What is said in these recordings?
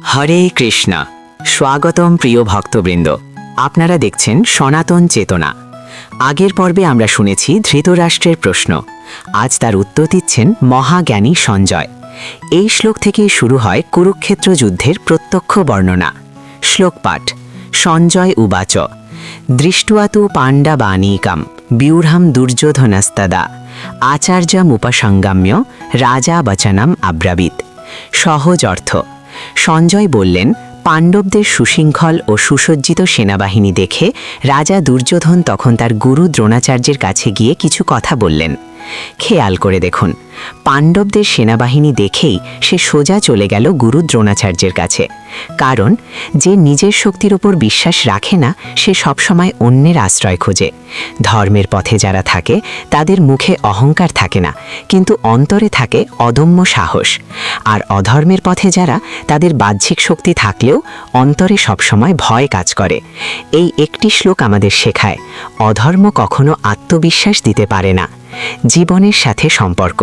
হরে কৃষ্ণা। স্বাগতম প্রিয় ভক্তবৃন্দ। আপনারা দেখছেন সনাতন চেতনা। আগের পর্বে আমরা শুনেছি ধৃতরাষ্ট্রের প্রশ্ন। আজ তার উত্তর দিচ্ছেন মহাজ্ঞানী সঞ্জয়। এই শ্লোক থেকেই শুরু হয় কুরুক্ষেত্র যুদ্ধের প্রত্যক্ষ বর্ণনা। শ্লোক পাঠ। সঞ্জয় উবাচ দৃষ্ট্বা তু পাণ্ডবানীকাম ব্যূঢ়ম দুর্যোধনস্তদা আচার্যমুপসংগাম্য রাজা বচনম আব্রাবীত। সহজ অর্থ। সঞ্জয় বললেন, পাণ্ডবদের সুশৃঙ্খল ও সুসজ্জিত সেনাবাহিনী দেখে রাজা দুর্যোধন তখন তার গুরু দ্রোণাচার্যের কাছে গিয়ে কিছু কথা বললেন। খেয়াল করে দেখুন, পাণ্ডবদের সেনাবাহিনী দেখেই সে সোজা চলে গেল গুরু দ্রোণাচার্যের কাছে। কারণ যে নিজের শক্তির ওপর বিশ্বাস রাখে না, সে সবসময় অন্যের আশ্রয় খোঁজে। ধর্মের পথে যারা থাকে তাদের মুখে অহংকার থাকে না, কিন্তু অন্তরে থাকে অদম্য সাহস। আর অধর্মের পথে যারা, তাদের বাহ্যিক শক্তি থাকলেও অন্তরে সবসময় ভয় কাজ করে। এই একটি শ্লোক আমাদের শেখায়, অধর্ম কখনো আত্মবিশ্বাস দিতে পারে না। জীবনের সাথে সম্পর্ক।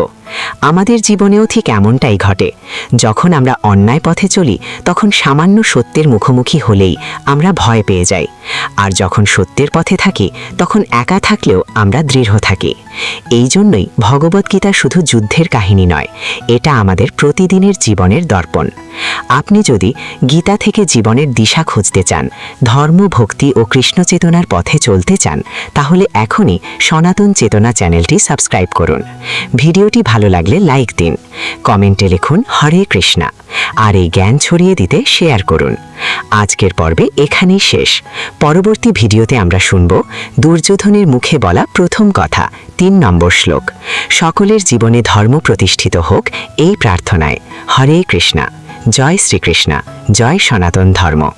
আমাদের জীবনেও ঠিক এমনটাই ঘটে। যখন আমরা অন্যায় পথে চলি, তখন সামান্য সত্যের মুখোমুখি হলেই আমরা ভয় পেয়ে যাই। আর যখন সত্যের পথে থাকি, তখন একা থাকলেও আমরা দৃঢ় থাকি। এই জন্যই ভগবদ্গীতা শুধু যুদ্ধের কাহিনী নয়, এটা আমাদের প্রতিদিনের জীবনের দর্পণ। আপনি যদি গীতা থেকে জীবনের দিশা খুঁজতে চান, ধর্ম, ভক্তি ও কৃষ্ণ চেতনার পথে চলতে চান, তাহলে এখনই সনাতন চেতনা চ্যানেলটি সাবস্ক্রাইব করুন। ভিডিওটি ভালো লাগলে লাইক দিন, কমেন্টে লিখুন হরে কৃষ্ণা, আর এই জ্ঞান ছড়িয়ে দিতে শেয়ার করুন। আজকের পর্বে এখানেই শেষ। পরবর্তী ভিডিওতে আমরা শুনব দুর্যোধনের মুখে বলা প্রথম কথা, ৩ নম্বর শ্লোক। সকলের জীবনে ধর্ম প্রতিষ্ঠিত হোক, এই প্রার্থনায়। হরে কৃষ্ণা। জয় শ্রীকৃষ্ণা। জয় সনাতন ধর্ম।